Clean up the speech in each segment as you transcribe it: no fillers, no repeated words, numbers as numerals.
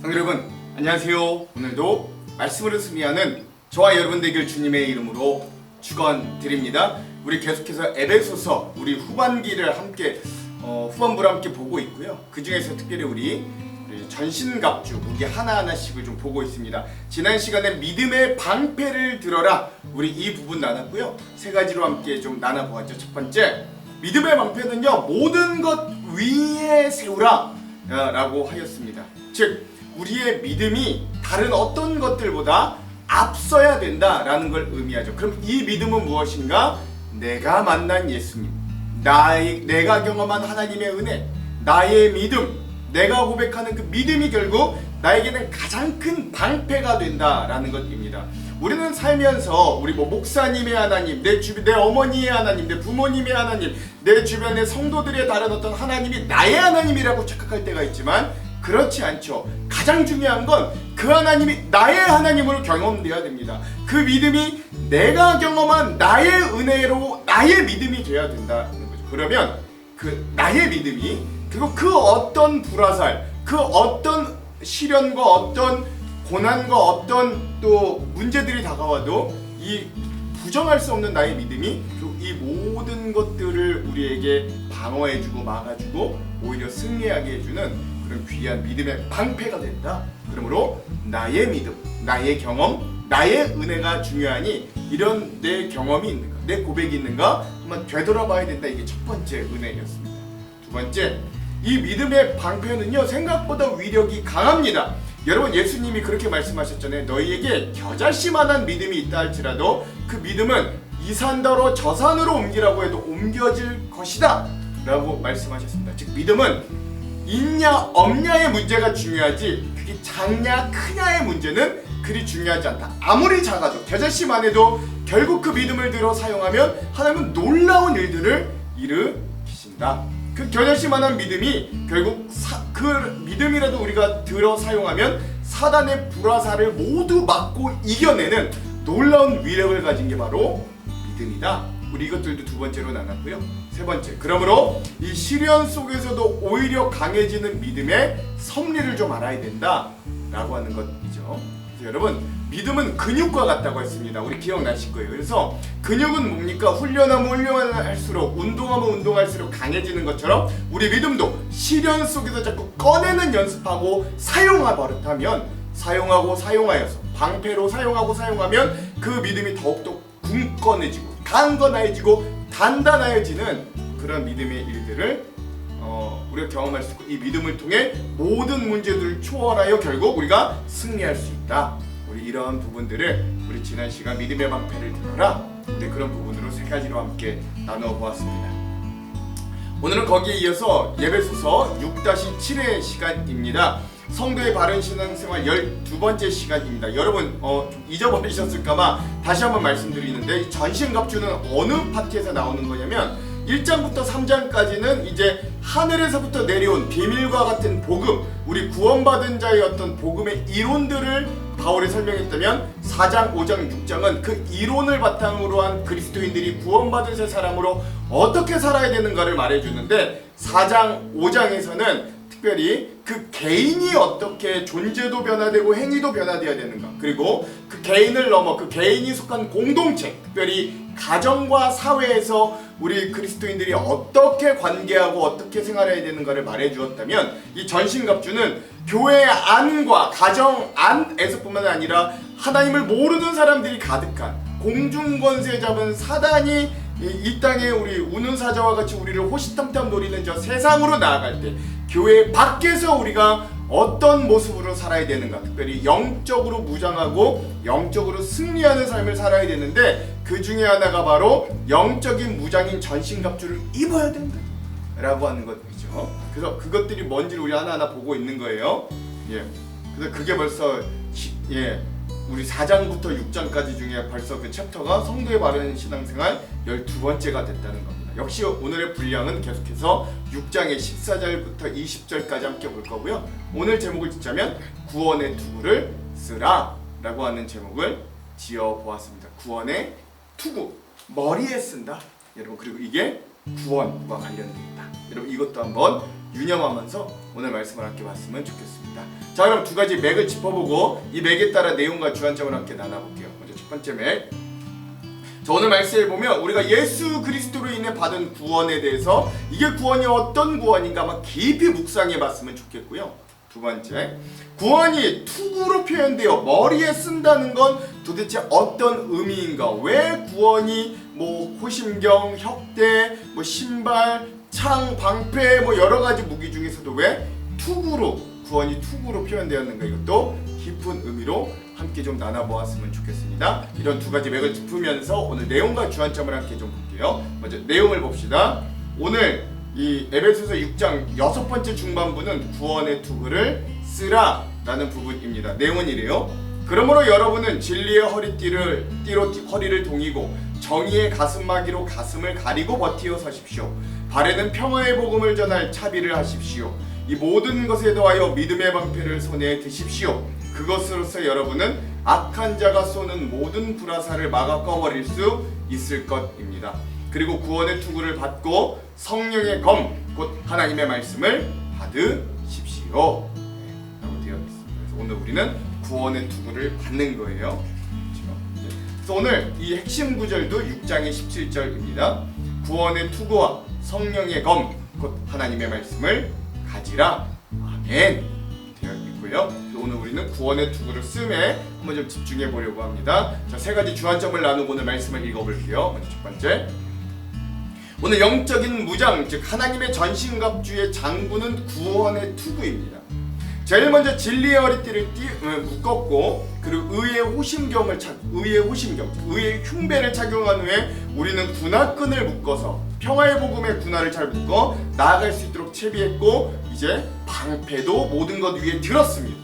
성도 여러분, 안녕하세요. 오늘도 말씀으로 승리하는 저와 여러분 되길 주님의 이름으로 축원드립니다. 우리 계속해서 에베소서 우리 후반기를 함께 후반부를 함께 보고 있고요. 그 중에서 특별히 우리 전신갑주 무기 하나하나씩을 좀 보고 있습니다. 지난 시간에 믿음의 방패를 들어라, 우리 이 부분 나눴고요. 세 가지로 함께 좀 나눠보았죠. 첫 번째, 믿음의 방패는요, 모든 것 위에 세우라 라고 하였습니다. 즉 우리의 믿음이 다른 어떤 것들보다 앞서야 된다라는 걸 의미하죠. 그럼 이 믿음은 무엇인가? 내가 만난 예수님, 내가 경험한 하나님의 은혜, 나의 믿음, 내가 고백하는 그 믿음이 결국 나에게는 가장 큰 방패가 된다라는 것입니다. 우리는 살면서 우리 목사님의 하나님, 내 어머니의 하나님, 내 부모님의 하나님, 내 주변의 성도들의 다른 어떤 하나님이 나의 하나님이라고 착각할 때가 있지만 그렇지 않죠. 가장 중요한 건 그 하나님이 나의 하나님으로 경험되어야 됩니다. 그 믿음이 내가 경험한 나의 은혜로 나의 믿음이 되어야 된다는 거죠. 그러면 그 나의 믿음이 그리고 그 어떤 불화살, 그 어떤 시련과 어떤 고난과 어떤 또 문제들이 다가와도 이 부정할 수 없는 나의 믿음이 이 모든 것들을 우리에게 방어해주고 막아주고 오히려 승리하게 해주는 그런 귀한 믿음의 방패가 된다. 그러므로 나의 믿음, 나의 경험, 나의 은혜가 중요하니 이런 내 경험이 있는가, 내 고백이 있는가 한번 되돌아봐야 된다. 이게 첫 번째 은혜였습니다. 두 번째, 이 믿음의 방패는요 생각보다 위력이 강합니다. 여러분, 예수님이 그렇게 말씀하셨잖아요. 너희에게 겨자씨만한 믿음이 있다 할지라도 그 믿음은 이 산더러 저 산으로 옮기라고 해도 옮겨질 것이다 라고 말씀하셨습니다. 즉 믿음은 있냐 없냐의 문제가 중요하지 그게 작냐 크냐의 문제는 그리 중요하지 않다. 아무리 작아도 겨자씨만 해도 결국 그 믿음을 들어 사용하면 하나님은 놀라운 일들을 일으키신다. 그 겨자씨만한 믿음이 결국 그 믿음이라도 우리가 들어 사용하면 사단의 불화살을 모두 막고 이겨내는 놀라운 위력을 가진 게 바로 믿음이다. 우리 이것들도 두 번째로 나눴고요. 세 번째, 그러므로 이 시련 속에서도 오히려 강해지는 믿음의 섭리를 좀 알아야 된다라고 하는 것이죠. 여러분, 믿음은 근육과 같다고 했습니다. 우리 기억나실 거예요. 그래서 근육은 뭡니까? 훈련하면 훈련할수록, 운동하면 운동할수록 강해지는 것처럼 우리 믿음도 시련 속에서 자꾸 꺼내는 연습하고 사용하 버릇하면 사용하고 사용하여서 방패로 사용하고 사용하면 그 믿음이 더욱더 굳건해지고 강건해지고 단단해지는 그런 믿음의 일들을 우리가 경험할 수 있고 이 믿음을 통해 모든 문제들을 초월하여 결국 우리가 승리할 수 있다. 우리 이러한 부분들을 우리 지난 시간 믿음의 방패를 들어라, 우리 그런 부분으로 세 가지로 함께 나누어 보았습니다. 오늘은 거기에 이어서 예배소서 6-7의 시간입니다. 성도의 바른 신앙생활 12번째 시간입니다. 여러분 좀 잊어버리셨을까봐 다시 한번 말씀드리는데, 전신갑주는 어느 파트에서 나오는 거냐면 1장부터 3장까지는 이제 하늘에서부터 내려온 비밀과 같은 복음, 우리 구원받은 자의 어떤 복음의 이론들을 바울이 설명했다면 4장, 5장, 6장은 그 이론을 바탕으로 한 그리스도인들이 구원받은 새 사람으로 어떻게 살아야 되는가를 말해주는데, 4장, 5장에서는 특별히 그 개인이 어떻게 존재도 변화되고 행위도 변화되어야 되는가, 그리고 그 개인을 넘어 그 개인이 속한 공동체, 특별히 가정과 사회에서 우리 그리스도인들이 어떻게 관계하고 어떻게 생활해야 되는가를 말해주었다면, 이 전신갑주는 교회 안과 가정 안에서뿐만 아니라 하나님을 모르는 사람들이 가득한 공중권세 잡은 사단이 이 땅에 우리 우는 사자와 같이 우리를 호시탐탐 노리는 저 세상으로 나아갈 때 교회 밖에서 우리가 어떤 모습으로 살아야 되는가, 특별히 영적으로 무장하고 영적으로 승리하는 삶을 살아야 되는데 그 중에 하나가 바로 영적인 무장인 전신갑주를 입어야 된다 라고 하는 것이죠. 그래서 그것들이 뭔지를 우리 하나하나 보고 있는 거예요. 그래서 그게 벌써 우리 4장부터 6장까지 중에 벌써 그 챕터가 성도의 바른 신앙생활 12번째가 됐다는 겁니다. 역시 오늘의 분량은 계속해서 6장의 14절부터 20절까지 함께 볼 거고요. 오늘 제목을 짓자면 구원의 투구를 쓰라 라고 하는 제목을 지어보았습니다. 구원의 투구, 머리에 쓴다. 여러분, 그리고 이게 구원과 관련되어 있다. 여러분, 이것도 한번 유념하면서 오늘 말씀을 함께 봤으면 좋겠습니다. 자, 그럼 두 가지 맥을 짚어보고 이 맥에 따라 내용과 주안점을 함께 나눠볼게요. 먼저 첫 번째 맥. 자, 오늘 말씀에 보면 우리가 예수 그리스도로 인해 받은 구원에 대해서 이게 구원이 어떤 구원인가 막 깊이 묵상해 봤으면 좋겠고요. 두 번째, 구원이 투구로 표현되어 머리에 쓴다는 건 도대체 어떤 의미인가? 왜 구원이 뭐 호심경, 혁대, 뭐 신발, 창, 방패 뭐 여러 가지 무기 중에서도 왜 구원이 투구로 표현되었는가? 이것도 깊은 의미로 함께 좀 나눠보았으면 좋겠습니다. 이런 두 가지 맥을 짚으면서 오늘 내용과 주안점을 함께 좀 볼게요. 먼저 내용을 봅시다. 오늘 이 에베소서 6장 6번째 중반부는 구원의 투구를 쓰라 라는 부분입니다. 내용은 이래요. 그러므로 여러분은 진리의 띠로 허리를 동이고 정의의 가슴막이로 가슴을 가리고 버티어 서십시오. 발에는 평화의 복음을 전할 차비를 하십시오. 이 모든 것에 더하여 믿음의 방패를 손에 드십시오. 그것으로서 여러분은 악한 자가 쏘는 모든 불화살을 막아 꺼버릴 수 있을 것입니다. 그리고 구원의 투구를 받고 성령의 검, 곧 하나님의 말씀을 받으십시오. 라고 되어 있습니다. 그래서 오늘 우리는 구원의 투구를 받는 거예요. 그래서 오늘 이 핵심 구절도 6장의 17절입니다. 구원의 투구와 성령의 검, 곧 하나님의 말씀을 가지라. 아멘. 되어 있고요. 오늘 우리는 구원의 투구를 씀에 한번 좀 집중해 보려고 합니다. 자, 세 가지 주안점을 나누고 오늘 말씀을 읽어볼게요. 먼저 첫 번째, 오늘 영적인 무장, 즉 하나님의 전신갑주의 장구는 구원의 투구입니다. 제일 먼저 진리의 허리띠를 묶었고, 그리고 의의 흉배를 착용한 후에 우리는 군화끈을 묶어서 평화의 복음의 군화를 잘 묶어 나아갈 수 있도록 채비했고, 이제 방패도 모든 것 위에 들었습니다.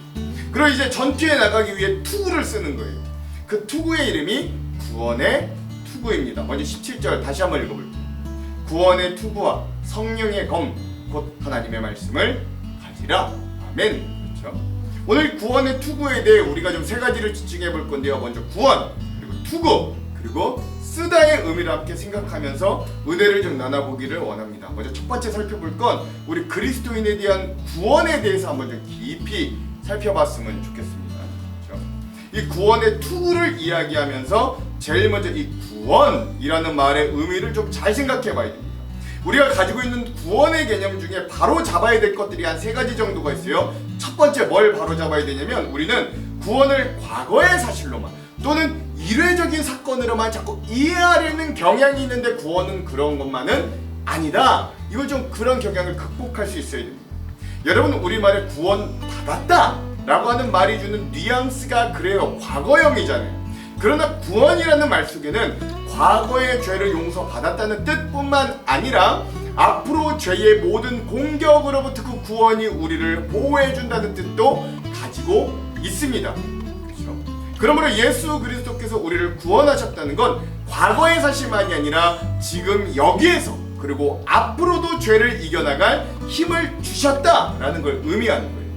그리고 이제 전투에 나가기 위해 투구를 쓰는 거예요. 그 투구의 이름이 구원의 투구입니다. 먼저 17절 다시 한번 읽어볼게요. 구원의 투구와 성령의 검, 곧 하나님의 말씀을 가지라. 아멘. 그렇죠? 오늘 구원의 투구에 대해 우리가 좀 세 가지를 집중해 볼 건데요. 먼저 구원, 그리고 투구, 그리고 쓰다의 의미를 함께 생각하면서 은혜를 좀 나눠보기를 원합니다. 먼저 첫 번째 살펴볼 건 우리 그리스도인에 대한 구원에 대해서 한번 좀 깊이 살펴봤으면 좋겠습니다. 그렇죠? 이 구원의 투구를 이야기하면서 제일 먼저 이 구원이라는 말의 의미를 좀 잘 생각해 봐야 됩니다. 우리가 가지고 있는 구원의 개념 중에 바로 잡아야 될 것들이 한 세 가지 정도가 있어요. 첫 번째 뭘 바로 잡아야 되냐면 우리는 구원을 과거의 사실로만 또는 일회적인 사건으로만 자꾸 이해하려는 경향이 있는데 구원은 그런 것만은 아니다. 이걸 좀 그런 경향을 극복할 수 있어야 됩니다. 여러분, 우리말에 구원 받았다 라고 하는 말이 주는 뉘앙스가 그래요. 과거형이잖아요. 그러나 구원이라는 말 속에는 과거의 죄를 용서받았다는 뜻뿐만 아니라 앞으로 죄의 모든 공격으로부터 그 구원이 우리를 보호해준다는 뜻도 가지고 있습니다. 그렇죠? 그러므로 예수 그리스도께서 우리를 구원하셨다는 건 과거의 사실만이 아니라 지금 여기에서 그리고 앞으로도 죄를 이겨나갈 힘을 주셨다라는 걸 의미하는 거예요.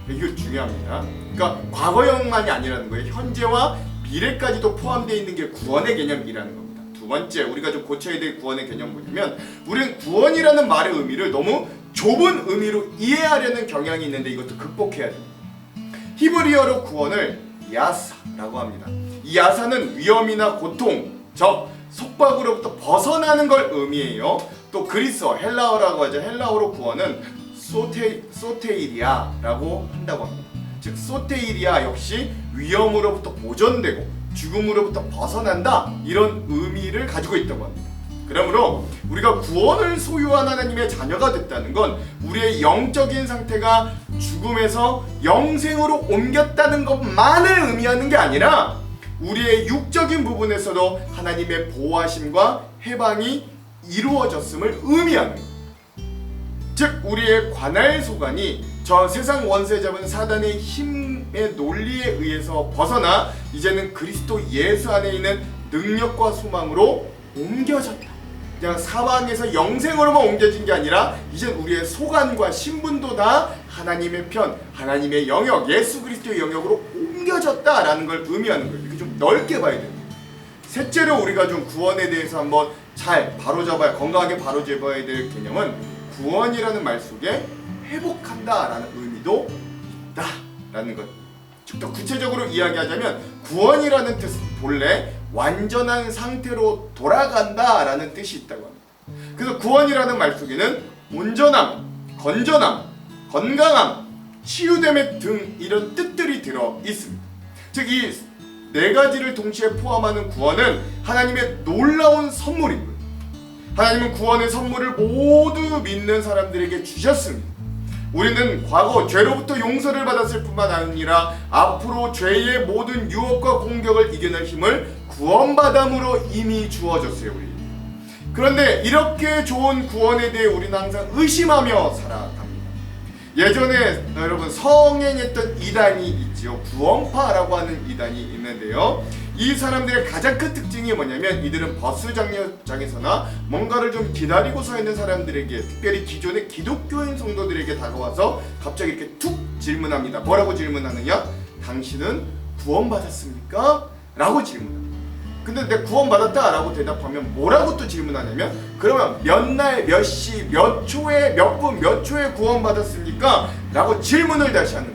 이거 중요합니다. 그러니까 과거형만이 아니라는 거예요. 현재와 미래까지도 포함되어 있는 게 구원의 개념이라는 겁니다. 두 번째, 우리가 좀 고쳐야 될 구원의 개념은 뭐냐면 우리는 구원이라는 말의 의미를 너무 좁은 의미로 이해하려는 경향이 있는데 이것도 극복해야 됩니다. 히브리어로 구원을 야사라고 합니다. 이 야사는 위험이나 고통, 적, 속박으로부터 벗어나는 걸 의미해요. 또 그리스어, 헬라어라고 하죠. 헬라어로 구원은 소테이리아라고 한다고 합니다. 즉 소테이리아 역시 위험으로부터 보존되고 죽음으로부터 벗어난다, 이런 의미를 가지고 있다고 합니다. 그러므로 우리가 구원을 소유한 하나님의 자녀가 됐다는 건 우리의 영적인 상태가 죽음에서 영생으로 옮겼다는 것만을 의미하는 게 아니라 우리의 육적인 부분에서도 하나님의 보호하심과 해방이 이루어졌음을 의미하는 거예요. 즉 우리의 관할 소관이 저 세상 원세 잡은 사단의 힘의 논리에 의해서 벗어나 이제는 그리스도 예수 안에 있는 능력과 소망으로 옮겨졌다. 그냥 사방에서 영생으로만 옮겨진 게 아니라 이제 우리의 소관과 신분도 다 하나님의 편, 하나님의 영역, 예수 그리스도의 영역으로 옮겨졌다라는 걸 의미하는 거예요. 이렇게 좀 넓게 봐야 됩니다. 셋째로 우리가 좀 구원에 대해서 한번 잘 바로잡아야, 건강하게 바로잡아야 될 개념은 구원이라는 말 속에 회복한다라는 의미도 있다라는 것. 좀 더 구체적으로 이야기하자면 구원이라는 뜻은 본래 완전한 상태로 돌아간다라는 뜻이 있다고 합니다. 그래서 구원이라는 말 속에는 온전함, 건전함, 건강함, 치유됨 등 이런 뜻들이 들어 있습니다. 즉 이 네 가지를 동시에 포함하는 구원은 하나님의 놀라운 선물이고요. 하나님은 구원의 선물을 모두 믿는 사람들에게 주셨습니다. 우리는 과거 죄로부터 용서를 받았을 뿐만 아니라 앞으로 죄의 모든 유혹과 공격을 이겨낼 힘을 구원받음으로 이미 주어졌어요. 우리. 그런데 이렇게 좋은 구원에 대해 우리는 항상 의심하며 살아갑니다. 예전에 여러분 성행했던 이단이 있지요. 구원파라고 하는 이단이 있는데요. 이 사람들의 가장 큰 특징이 뭐냐면 이들은 버스 정류장에서나 뭔가를 좀 기다리고 서 있는 사람들에게, 특별히 기존의 기독교인 성도들에게 다가와서 갑자기 이렇게 툭 질문합니다. 뭐라고 질문하느냐? 당신은 구원받았습니까? 라고 질문합니다. 근데 내가 구원받았다 라고 대답하면 뭐라고 또 질문하냐면, 그러면 몇 날, 몇 시, 몇 초에, 몇 분, 몇 초에 구원받았습니까? 라고 질문을 다시 하는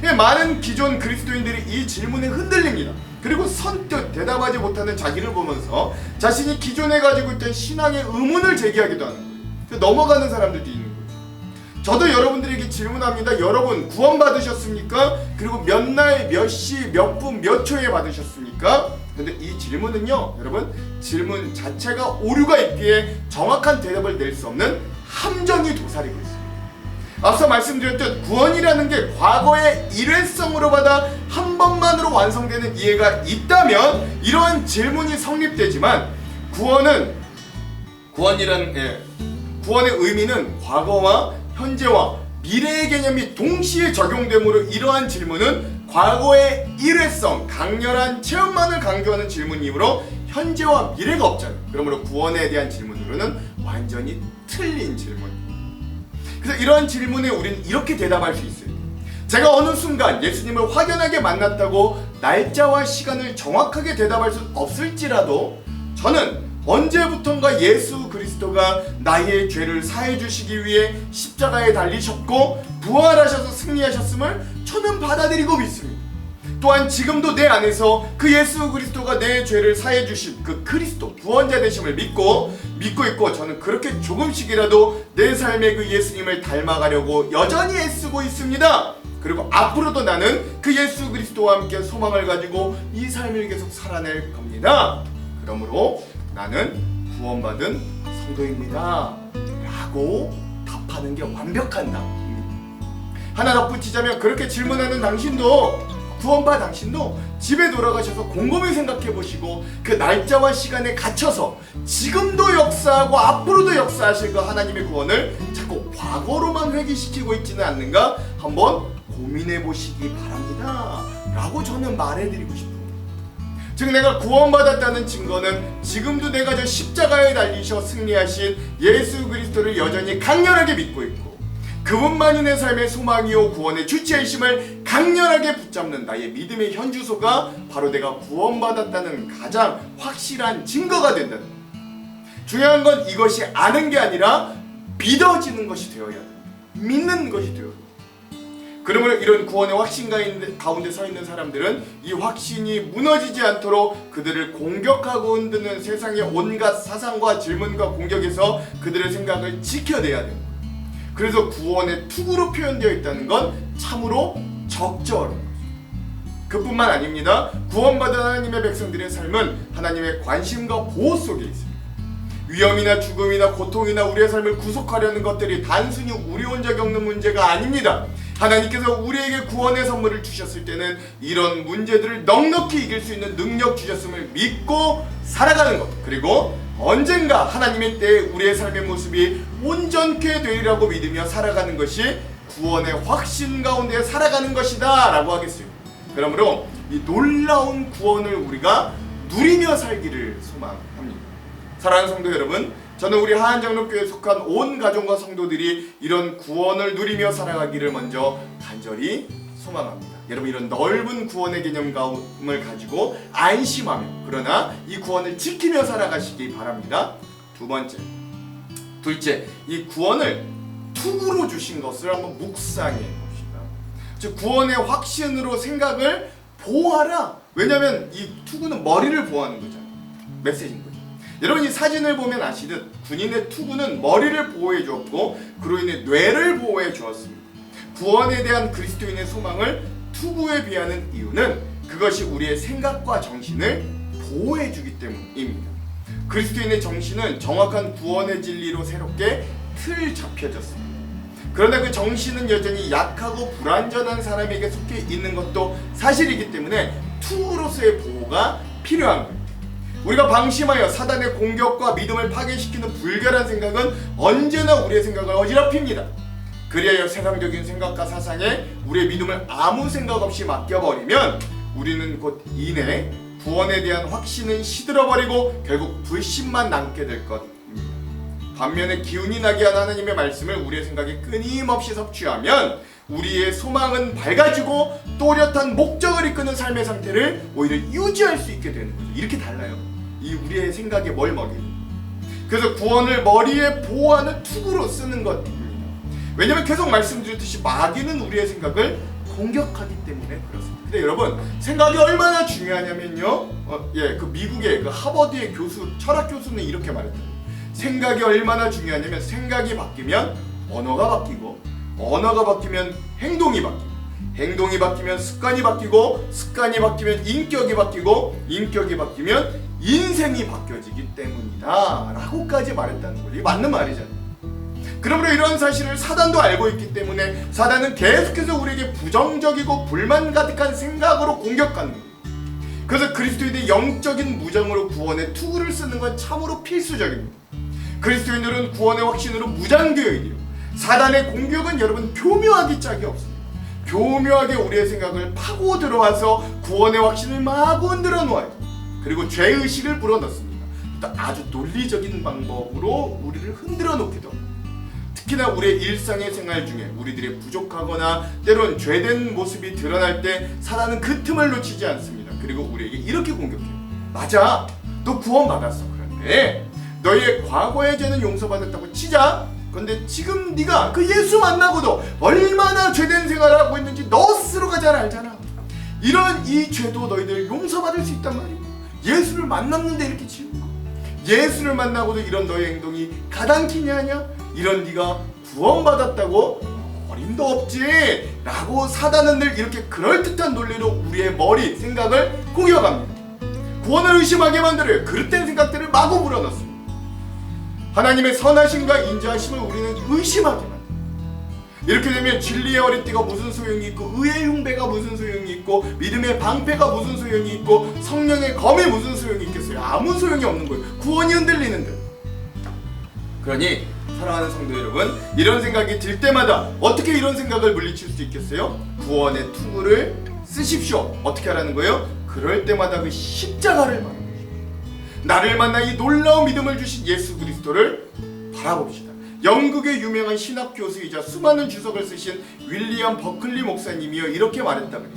거예요. 많은 기존 그리스도인들이 이 질문에 흔들립니다. 그리고 선뜻 대답하지 못하는 자기를 보면서 자신이 기존에 가지고 있던 신앙의 의문을 제기하기도 하는 거예요. 넘어가는 사람들도 있는 거예요. 저도 여러분들에게 질문합니다. 여러분 구원받으셨습니까? 그리고 몇 날, 몇 시, 몇 분, 몇 초에 받으셨습니까? 근데 이 질문은요, 여러분, 질문 자체가 오류가 있기에 정확한 대답을 낼 수 없는 함정이 도사리고 있습니다. 앞서 말씀드렸듯 구원이라는 게 과거의 일회성으로 받아 한 번만으로 완성되는 이해가 있다면 이러한 질문이 성립되지만, 구원의 의미는 과거와 현재와 미래의 개념이 동시에 적용되므로 이러한 질문은 과거의 일회성, 강렬한 체험만을 강조하는 질문이므로 현재와 미래가 없잖아요. 그러므로 구원에 대한 질문으로는 완전히 틀린 질문입니다. 그래서 이러한 질문에 우리는 이렇게 대답할 수 있어요. 제가 어느 순간 예수님을 확연하게 만났다고 날짜와 시간을 정확하게 대답할 수 없을지라도 저는 언제부턴가 예수 그리스도가 나의 죄를 사해 주시기 위해 십자가에 달리셨고 부활하셔서 승리하셨음을 저는 받아들이고 믿습니다. 또한 지금도 내 안에서 그 예수 그리스도가 내 죄를 사해 주신 그 그리스도 구원자 되심을 믿고 있고, 저는 그렇게 조금씩이라도 내 삶의 그 예수님을 닮아가려고 여전히 애쓰고 있습니다. 그리고 앞으로도 나는 그 예수 그리스도와 함께 소망을 가지고 이 삶을 계속 살아낼 겁니다. 그러므로 나는 구원받은 성도입니다 라고 답하는 게 완벽한 답입니다. 하나 덧붙이자면, 그렇게 질문하는 당신도, 구원받은 당신도 집에 돌아가셔서 곰곰이 생각해 보시고 그 날짜와 시간에 갇혀서 지금도 역사하고 앞으로도 역사하실 그 하나님의 구원을 자꾸 과거로만 회귀시키고 있지는 않는가 한번 고민해 보시기 바랍니다 라고 저는 말해드리고 싶습니다. 즉 내가 구원받았다는 증거는 지금도 내가 저 십자가에 달리셔 승리하신 예수 그리스도를 여전히 강렬하게 믿고 있고, 그분만이 내 삶의 소망이요 구원의 주체이심을 강렬하게 붙잡는 나의 믿음의 현주소가 바로 내가 구원받았다는 가장 확실한 증거가 된다는 것. 중요한 건 이것이 아는 게 아니라 믿어지는 것이 되어야 합니다. 믿는 것이 되어야 합니다. 그러므로 이런 구원의 확신 가운데 서 있는 사람들은 이 확신이 무너지지 않도록 그들을 공격하고 흔드는 세상의 온갖 사상과 질문과 공격에서 그들의 생각을 지켜내야 됩니다. 그래서 구원의 투구로 표현되어 있다는 건 참으로 적절한 거죠. 그뿐만 아닙니다. 구원받은 하나님의 백성들의 삶은 하나님의 관심과 보호 속에 있습니다. 위험이나 죽음이나 고통이나 우리의 삶을 구속하려는 것들이 단순히 우리 혼자 겪는 문제가 아닙니다. 하나님께서 우리에게 구원의 선물을 주셨을 때는 이런 문제들을 넉넉히 이길 수 있는 능력 주셨음을 믿고 살아가는 것, 그리고 언젠가 하나님의 때에 우리의 삶의 모습이 온전케 되리라고 믿으며 살아가는 것이 구원의 확신 가운데 살아가는 것이다 라고 하겠습니다. 그러므로 이 놀라운 구원을 우리가 누리며 살기를 소망합니다. 사랑하는 성도 여러분, 저는 우리 하안장로교회에 속한 온 가정과 성도들이 이런 구원을 누리며 살아가기를 먼저 간절히 소망합니다. 여러분, 이런 넓은 구원의 개념감을 가지고 안심하며, 그러나 이 구원을 지키며 살아가시기 바랍니다. 두 둘째, 이 구원을 투구로 주신 것을 한번 묵상해 봅시다. 즉 구원의 확신으로 생각을 보호하라. 왜냐하면 이 투구는 머리를 보호하는 거잖아요. 메시지인 거죠. 여러분 이 사진을 보면 아시듯 군인의 투구는 머리를 보호해 주었고 그로 인해 뇌를 보호해 주었습니다. 구원에 대한 그리스도인의 소망을 투구에 비하는 이유는 그것이 우리의 생각과 정신을 보호해 주기 때문입니다. 그리스도인의 정신은 정확한 구원의 진리로 새롭게 틀 잡혀졌습니다. 그러나 그 정신은 여전히 약하고 불완전한 사람에게 속해 있는 것도 사실이기 때문에 투구로서의 보호가 필요한 거예요. 우리가 방심하여 사단의 공격과 믿음을 파괴시키는 불결한 생각은 언제나 우리의 생각을 어지럽힙니다. 그리하여 세상적인 생각과 사상에 우리의 믿음을 아무 생각 없이 맡겨버리면 우리는 곧 이내 구원에 대한 확신은 시들어버리고 결국 불신만 남게 될 것입니다. 반면에 기운이 나게 한 하나님의 말씀을 우리의 생각에 끊임없이 섭취하면 우리의 소망은 밝아지고 또렷한 목적을 이끄는 삶의 상태를 오히려 유지할 수 있게 되는 거죠. 이렇게 달라요. 이 우리의 생각에 뭘 먹이는. 그래서 구원을 머리에 보호하는 투구로 쓰는 것입니다. 왜냐면 계속 말씀드렸듯이 마귀는 우리의 생각을 공격하기 때문에 그렇습니다. 근데 여러분 생각이 얼마나 중요하냐면요. 그 미국의 그 하버드의 교수, 철학 교수는 이렇게 말했다. 생각이 얼마나 중요하냐면 생각이 바뀌면 언어가 바뀌고 언어가 바뀌면 행동이 바뀌고 행동이 바뀌면 습관이 바뀌고 습관이 바뀌면 인격이 바뀌고 인격이 바뀌면 인생이 바뀌어지기 때문이다 라고까지 말했다는 거예요. 이게 맞는 말이잖아요. 그러므로 이러한 사실을 사단도 알고 있기 때문에 사단은 계속해서 우리에게 부정적이고 불만 가득한 생각으로 공격하는 거예요. 그래서 그리스도인의 영적인 무장으로 구원의 투구를 쓰는 건 참으로 필수적입니다. 그리스도인들은 구원의 확신으로 무장되어 있어요. 사단의 공격은 여러분 교묘하기 짝이 없습니다. 교묘하게 우리의 생각을 파고 들어와서 구원의 확신을 마구 흔들어 놓아요. 그리고 죄의식을 불어넣습니다. 또 아주 논리적인 방법으로 우리를 흔들어 놓기도 합니다. 특히나 우리의 일상의 생활 중에 우리들의 부족하거나 때론 죄된 모습이 드러날 때 사단은 그 틈을 놓치지 않습니다. 그리고 우리에게 이렇게 공격해요. 맞아, 너 구원받았어. 그런데 너의 과거의 죄는 용서받았다고 치자. 그런데 지금 네가 그 예수 만나고도 얼마나 죄된 생활을 하고 있는지 너 스스로가 잘 알잖아. 이런 이 죄도 너희들 용서받을 수 있단 말이야. 예수를 만났는데 이렇게 치우는 거. 예수를 만나고도 이런 너의 행동이 가당키냐 하냐? 이런 네가 구원받았다고 어림도 없지 라고 사단은 늘 이렇게 그럴듯한 논리로 우리의 머리, 생각을 공격합니다. 구원을 의심하게 만들어요. 그릇된 생각들을 마구 불어넣습니다. 하나님의 선하심과 인자하심을 우리는 의심하게 만듭니다. 이렇게 되면 진리의 어리띠가 무슨 소용이 있고 의의 흉배가 무슨 소용이 있고 믿음의 방패가 무슨 소용이 있고 성령의 검이 무슨 소용이 있겠어요? 아무 소용이 없는 거예요. 구원이 흔들리는데. 그러니 사랑하는 성도 여러분, 이런 생각이 들 때마다 어떻게 이런 생각을 물리칠 수 있겠어요? 구원의 투구를 쓰십시오. 어떻게 하라는 거예요? 그럴 때마다 그 십자가를 바라봅시다. 나를 만나 이 놀라운 믿음을 주신 예수 그리스도를 바라봅시다. 영국의 유명한 신학 교수이자 수많은 주석을 쓰신 윌리엄 버클리 목사님이요 이렇게 말했다 그래요.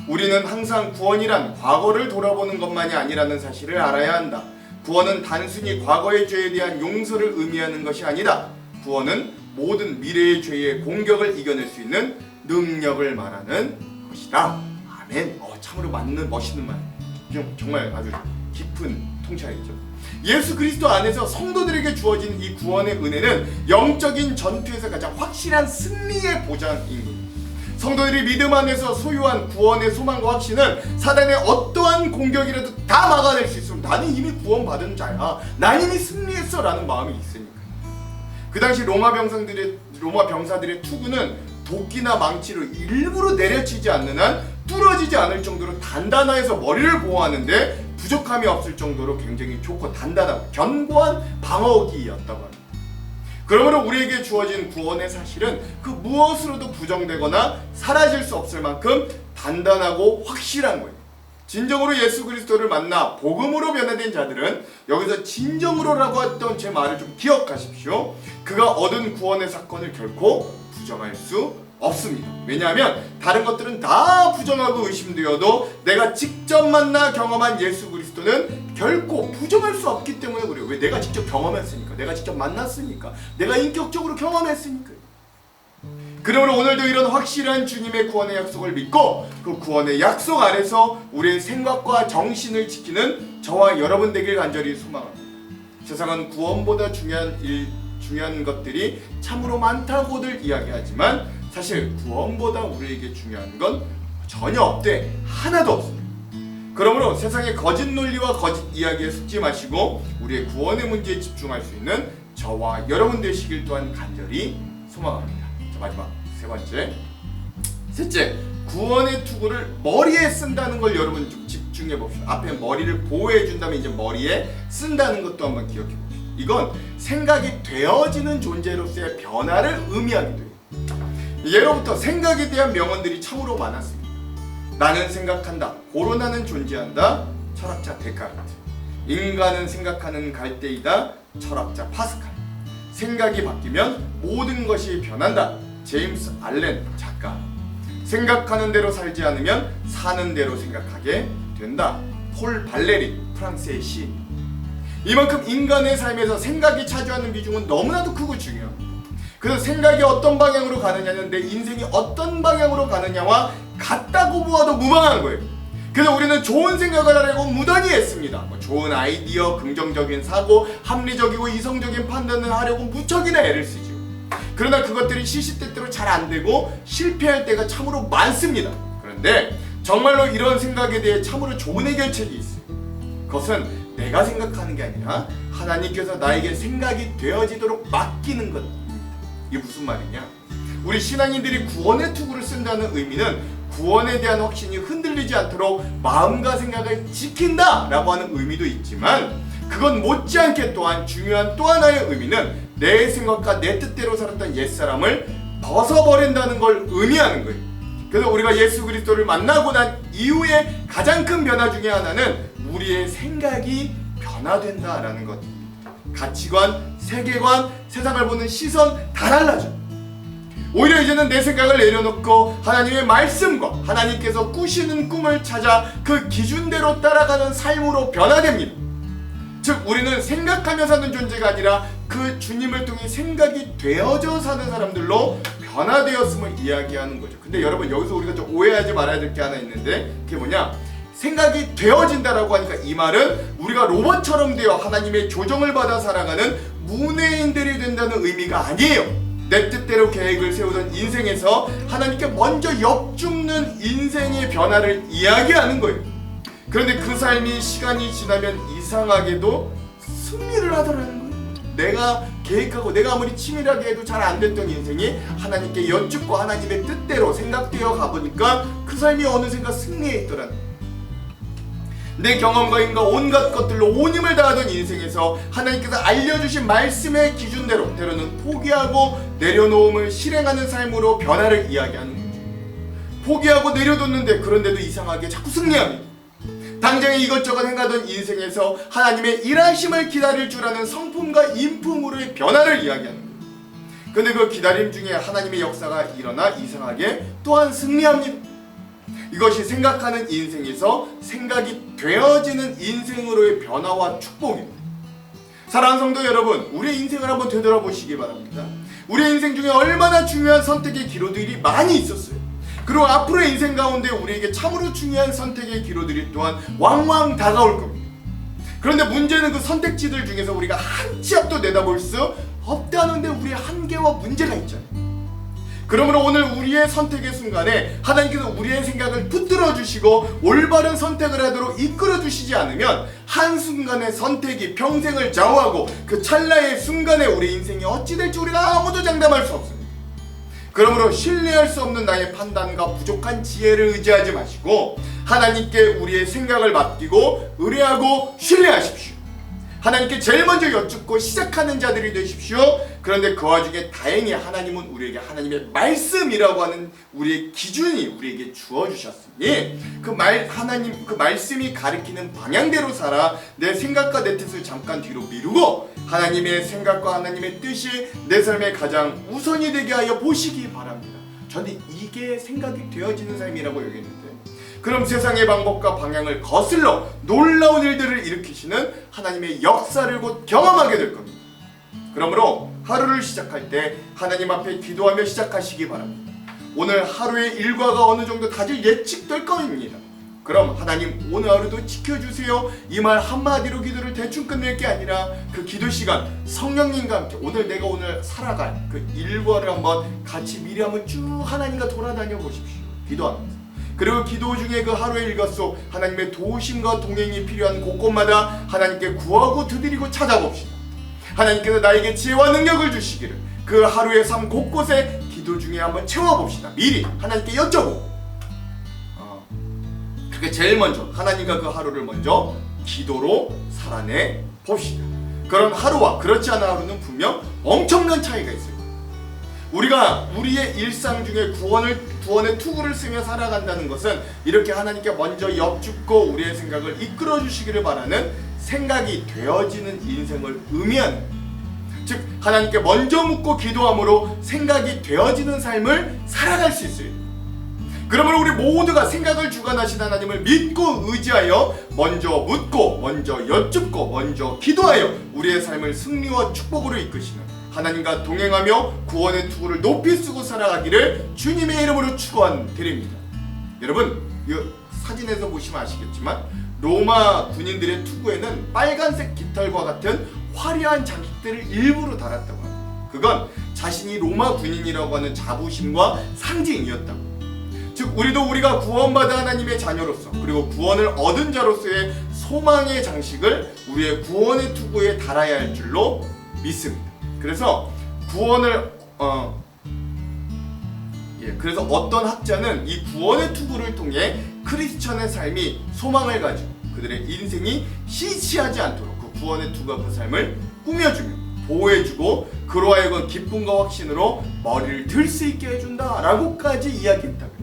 우리는 항상 구원이란 과거를 돌아보는 것만이 아니라는 사실을 알아야 한다. 구원은 단순히 과거의 죄에 대한 용서를 의미하는 것이 아니다. 구원은 모든 미래의 죄의 공격을 이겨낼 수 있는 능력을 말하는 것이다. 아멘. 참으로 맞는 멋있는 말. 정말 아주 깊은 통찰이죠. 예수 그리스도 안에서 성도들에게 주어진 이 구원의 은혜는 영적인 전투에서 가장 확실한 승리의 보장인 겁니다. 성도들이 믿음 안에서 소유한 구원의 소망과 확신은 사단의 어떠한 공격이라도 다 막아낼 수 있습니다. 나는 이미 구원받은 자야. 나 이미 승리했어 라는 마음이 있으니까. 그 당시 로마 병사들의 투구는 도끼나 망치로 일부러 내려치지 않는 한 뚫어지지 않을 정도로 단단해서 머리를 보호하는데 부족함이 없을 정도로 굉장히 좋고 단단하고 견고한 방어기였다고 합니다. 그러므로 우리에게 주어진 구원의 사실은 그 무엇으로도 부정되거나 사라질 수 없을 만큼 단단하고 확실한 거예요. 진정으로 예수 그리스도를 만나 복음으로 변화된 자들은 여기서 진정으로라고 했던 제 말을 좀 기억하십시오. 그가 얻은 구원의 사건을 결코 부정할 수 없습니다. 왜냐하면 다른 것들은 다 부정하고 의심되어도 내가 직접 만나 경험한 예수 그리스도는 결코 부정할 수 없기 때문에 그래요. 왜? 내가 직접 경험했으니까, 내가 직접 만났으니까, 내가 인격적으로 경험했으니까요. 그러므로 오늘도 이런 확실한 주님의 구원의 약속을 믿고 그 구원의 약속 아래서 우리의 생각과 정신을 지키는 저와 여러분 되길 간절히 소망합니다. 세상은 구원보다 중요한 것들이 참으로 많다고들 이야기하지만 사실 구원보다 우리에게 중요한 건 전혀 없대. 하나도 없습니다. 그러므로 세상의 거짓 논리와 거짓 이야기에 속지 마시고 우리의 구원의 문제에 집중할 수 있는 저와 여러분 되시길 또한 간절히 소망합니다. 자, 마지막 세 번째, 셋째, 구원의 투구를 머리에 쓴다는 걸 여러분 좀 집중해 봅시다. 앞에 머리를 보호해 준다면 이제 머리에 쓴다는 것도 한번 기억해 봅시다. 이건 생각이 되어지는 존재로서의 변화를 의미하기도 해요. 예로부터 생각에 대한 명언들이 참으로 많았습니다. 나는 생각한다, 고로 나는 존재한다, 철학자 데카르트. 인간은 생각하는 갈대이다, 철학자 파스칼. 생각이 바뀌면 모든 것이 변한다, 제임스 알렌 작가. 생각하는 대로 살지 않으면 사는 대로 생각하게 된다, 폴 발레리 프랑스의 시인. 이만큼 인간의 삶에서 생각이 차지하는 비중은 너무나도 크고 중요합니다. 그래서 생각이 어떤 방향으로 가느냐는 내 인생이 어떤 방향으로 가느냐와 같다고 보아도 무방한 거예요. 그래서 우리는 좋은 생각을 하려고 무던히 했습니다. 좋은 아이디어, 긍정적인 사고, 합리적이고 이성적인 판단을 하려고 무척이나 애를 쓰죠. 그러나 그것들이 시시때때로 잘 안되고 실패할 때가 참으로 많습니다. 그런데 정말로 이런 생각에 대해 참으로 좋은 해결책이 있어요. 그것은 내가 생각하는 게 아니라 하나님께서 나에게 생각이 되어지도록 맡기는 것입니다. 이게 무슨 말이냐? 우리 신앙인들이 구원의 투구를 쓴다는 의미는 구원에 대한 확신이 흔들리지 않도록 마음과 생각을 지킨다 라고 하는 의미도 있지만, 그건 못지않게 또한 중요한 또 하나의 의미는 내 생각과 내 뜻대로 살았던 옛사람을 벗어버린다는 걸 의미하는 거예요. 그래서 우리가 예수 그리스도를 만나고 난 이후에 가장 큰 변화 중에 하나는 우리의 생각이 변화된다라는 것입니다. 가치관, 세계관, 세상을 보는 시선 다 달라져. 오히려 이제는 내 생각을 내려놓고 하나님의 말씀과 하나님께서 꾸시는 꿈을 찾아 그 기준대로 따라가는 삶으로 변화됩니다. 즉 우리는 생각하며 사는 존재가 아니라 그 주님을 통해 생각이 되어져 사는 사람들로 변화되었음을 이야기하는 거죠. 근데 여러분 여기서 우리가 좀 오해하지 말아야 될 게 하나 있는데, 그게 뭐냐? 생각이 되어진다라고 하니까 이 말은 우리가 로봇처럼 되어 하나님의 조정을 받아 살아가는 문외인들이 된다는 의미가 아니에요. 내 뜻대로 계획을 세우던 인생에서 하나님께 먼저 역죽는 인생의 변화를 이야기하는 거예요. 그런데 그 삶이 시간이 지나면 이상하게도 승리를 하더라는 거예요. 내가 계획하고 내가 아무리 치밀하게 해도 잘 안 됐던 인생이 하나님께 여쭙고 하나님의 뜻대로 생각되어 가보니까 그 삶이 어느샌가 승리에 있더라는 거예요. 내 경험과 인과 온갖 것들로 온 힘을 다하던 인생에서 하나님께서 알려주신 말씀의 기준대로 때로는 포기하고 내려놓음을 실행하는 삶으로 변화를 이야기하는 거죠. 포기하고 내려뒀는데 그런데도 이상하게 자꾸 승리합니다. 당장에 이것저것 행하던 인생에서 하나님의 일하심을 기다릴 줄 아는 성품과 인품으로의 변화를 이야기하는 거예요. 그런데 그 기다림 중에 하나님의 역사가 일어나 이상하게 또한 승리합니다. 이것이 생각하는 인생에서 생각이 되어지는 인생으로의 변화와 축복입니다. 사랑하는 성도 여러분, 우리의 인생을 한번 되돌아보시기 바랍니다. 우리의 인생 중에 얼마나 중요한 선택의 기로들이 많이 있었어요. 그리고 앞으로의 인생 가운데 우리에게 참으로 중요한 선택의 기로들이 또한 왕왕 다가올 겁니다. 그런데 문제는 그 선택지들 중에서 우리가 한 치 앞도 내다볼 수 없다는데 우리의 한계와 문제가 있잖아요. 그러므로 오늘 우리의 선택의 순간에 하나님께서 우리의 생각을 붙들어 주시고 올바른 선택을 하도록 이끌어 주시지 않으면 한순간의 선택이 평생을 좌우하고 그 찰나의 순간에 우리 인생이 어찌 될지 우리가 아무도 장담할 수 없습니다. 그러므로 신뢰할 수 없는 나의 판단과 부족한 지혜를 의지하지 마시고 하나님께 우리의 생각을 맡기고 의뢰하고 신뢰하십시오. 하나님께 제일 먼저 여쭙고 시작하는 자들이 되십시오. 그런데 그 와중에 다행히 하나님은 우리에게 하나님의 말씀이라고 하는 우리의 기준이 우리에게 주어주셨으니 하나님 그 말씀이 가리키는 방향대로 살아 내 생각과 내 뜻을 잠깐 뒤로 미루고 하나님의 생각과 하나님의 뜻이 내 삶의 가장 우선이 되게 하여 보시기 바랍니다. 저는 이게 생각이 되어지는 삶이라고 여기는데, 그럼 세상의 방법과 방향을 거슬러 놀라운 일들을 일으키시는 하나님의 역사를 곧 경험하게 될 겁니다. 그러므로 하루를 시작할 때 하나님 앞에 기도하며 시작하시기 바랍니다. 오늘 하루의 일과가 어느 정도 다들 예측될 겁니다. 그럼 하나님 오늘 하루도 지켜주세요, 이 말 한마디로 기도를 대충 끝낼 게 아니라 그 기도 시간 성령님과 함께 내가 오늘 살아갈 그 일과를 한번 같이 미리 한번 쭉 하나님과 돌아다녀 보십시오. 기도하면서. 그리고 기도 중에 그 하루의 일과 속 하나님의 도우심과 동행이 필요한 곳곳마다 하나님께 구하고 두드리고 찾아봅시다. 하나님께서 나에게 지혜와 능력을 주시기를 그 하루의 삶 곳곳에 기도 중에 한번 채워봅시다. 미리 하나님께 여쭤보고, 그게 제일 먼저 하나님과 그 하루를 먼저 기도로 살아내 봅시다. 그런 하루와 그렇지 않은 하루는 분명 엄청난 차이가 있어요. 우리가 우리의 일상 중에 구원의 투구를 쓰며 살아간다는 것은 이렇게 하나님께 먼저 여쭙고 우리의 생각을 이끌어 주시기를 바라는 생각이 되어지는 인생을 의미하는, 즉 하나님께 먼저 묻고 기도함으로 생각이 되어지는 삶을 살아갈 수 있어요. 그러므로 우리 모두가 생각을 주관하신 하나님을 믿고 의지하여 먼저 묻고 먼저 여쭙고 먼저 기도하여 우리의 삶을 승리와 축복으로 이끄시는 하나님과 동행하며 구원의 투구를 높이 쓰고 살아가기를 주님의 이름으로 축원드립니다. 여러분, 이 사진에서 보시면 아시겠지만 로마 군인들의 투구에는 빨간색 깃털과 같은 화려한 장식들을 일부러 달았다고 합니다. 그건 자신이 로마 군인이라고 하는 자부심과 상징이었다고. 즉 우리가 구원받은 하나님의 자녀로서 그리고 구원을 얻은 자로서의 소망의 장식을 우리의 구원의 투구에 달아야 할 줄로 믿습니다. 그래서 그래서 어떤 학자는 이 구원의 투구를 통해 크리스천의 삶이 소망을 가지고 그들의 인생이 시시하지 않도록 그 구원의 투구가 그 삶을 꾸며주며 보호해주고 그로 하여금 기쁨과 확신으로 머리를 들 수 있게 해준다라고까지 이야기했다.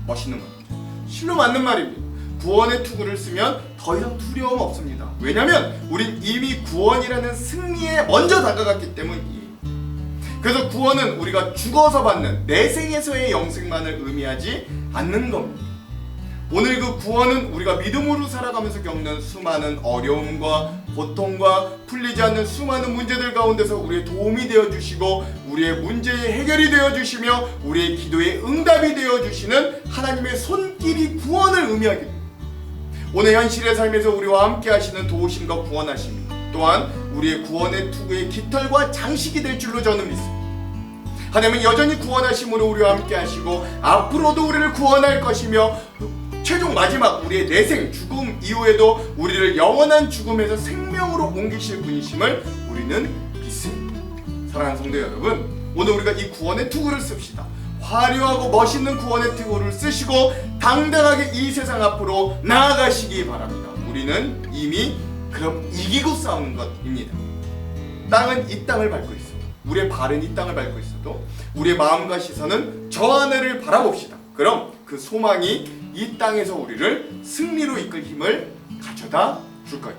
멋있는 겁니다. 실로 맞는 말입니다. 구원의 투구를 쓰면 더 이상 두려움 없습니다. 왜냐하면 우린 이미 구원이라는 승리에 먼저 다가갔기 때문이에요. 그래서 구원은 우리가 죽어서 받는 내생에서의 영생만을 의미하지 않는 겁니다. 오늘 그 구원은 우리가 믿음으로 살아가면서 겪는 수많은 어려움과 고통과 풀리지 않는 수많은 문제들 가운데서 우리의 도움이 되어주시고 우리의 문제의 해결이 되어주시며 우리의 기도의 응답이 되어주시는 하나님의 손길이 구원을 의미하게 됩니다. 오늘 현실의 삶에서 우리와 함께 하시는 도우심과 구원하심이 또한 우리의 구원의 투구의 깃털과 장식이 될 줄로 저는 믿습니다. 하나님은 여전히 구원하심으로 우리와 함께 하시고 앞으로도 우리를 구원할 것이며 최종 마지막 우리의 내생 죽음 이후에도 우리를 영원한 죽음에서 생명으로 옮기실 분이심을 우리는 믿습니다. 사랑하는 성도 여러분, 오늘 우리가 이 구원의 투구를 씁시다. 화려하고 멋있는 구원의 투구를 쓰시고 당당하게 이 세상 앞으로 나아가시기 바랍니다. 우리는 이미 그럼 이기고 싸우는 것입니다. 땅은 이 땅을 밟고 있어. 우리의 발은 이 땅을 밟고 있어도 우리의 마음과 시선은 저 하늘을 바라봅시다. 그럼 그 소망이 이 땅에서 우리를 승리로 이끌 힘을 가져다 줄 거예요.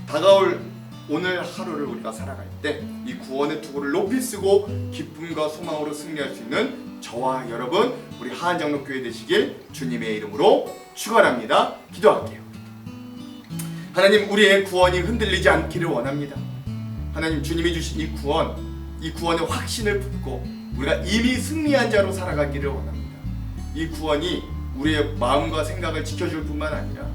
다가올 오늘 하루를 우리가 살아갈 때 이 구원의 투구를 높이 쓰고 기쁨과 소망으로 승리할 수 있는 저와 여러분, 우리 하안장로교회 되시길 주님의 이름으로 축원합니다. 기도할게요. 하나님, 우리의 구원이 흔들리지 않기를 원합니다. 하나님, 주님이 주신 이 구원의 확신을 품고 우리가 이미 승리한 자로 살아가기를 원합니다. 이 구원이 우리의 마음과 생각을 지켜줄 뿐만 아니라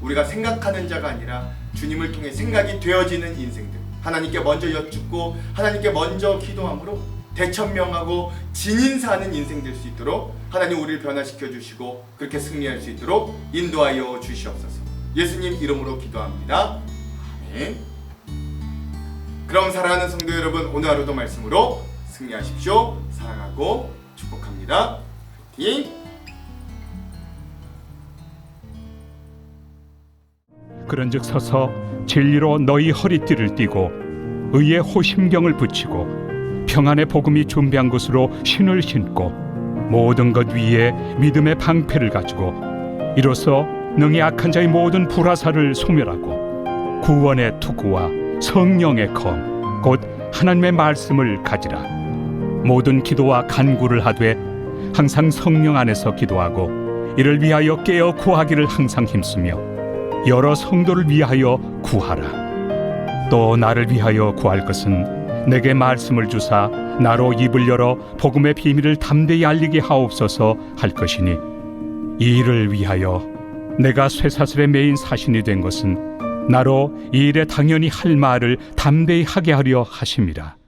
우리가 생각하는 자가 아니라 주님을 통해 생각이 되어지는 인생들, 하나님께 먼저 여쭙고 하나님께 먼저 기도함으로 대천명하고 진인사하는 인생 될 수 있도록 하나님 우리를 변화시켜 주시고 그렇게 승리할 수 있도록 인도하여 주시옵소서. 예수님 이름으로 기도합니다. 아멘. 그럼 사랑하는 성도 여러분, 오늘 하루도 말씀으로 승리하십시오. 사랑하고 축복합니다. 파이팅! 그런즉 서서 진리로 너희 허리띠를 띠고 의의 호심경을 붙이고 평안의 복음이 준비한 것으로 신을 신고 모든 것 위에 믿음의 방패를 가지고 이로써 능히 악한 자의 모든 불화살을 소멸하고 구원의 투구와 성령의 검 곧 하나님의 말씀을 가지라. 모든 기도와 간구를 하되 항상 성령 안에서 기도하고 이를 위하여 깨어 구하기를 항상 힘쓰며 여러 성도를 위하여 구하라. 또 나를 위하여 구할 것은 내게 말씀을 주사 나로 입을 열어 복음의 비밀을 담대히 알리게 하옵소서 할 것이니 이 일을 위하여 내가 쇠사슬에 매인 사신이 된 것은 나로 이 일에 당연히 할 말을 담대히 하게 하려 하심이라.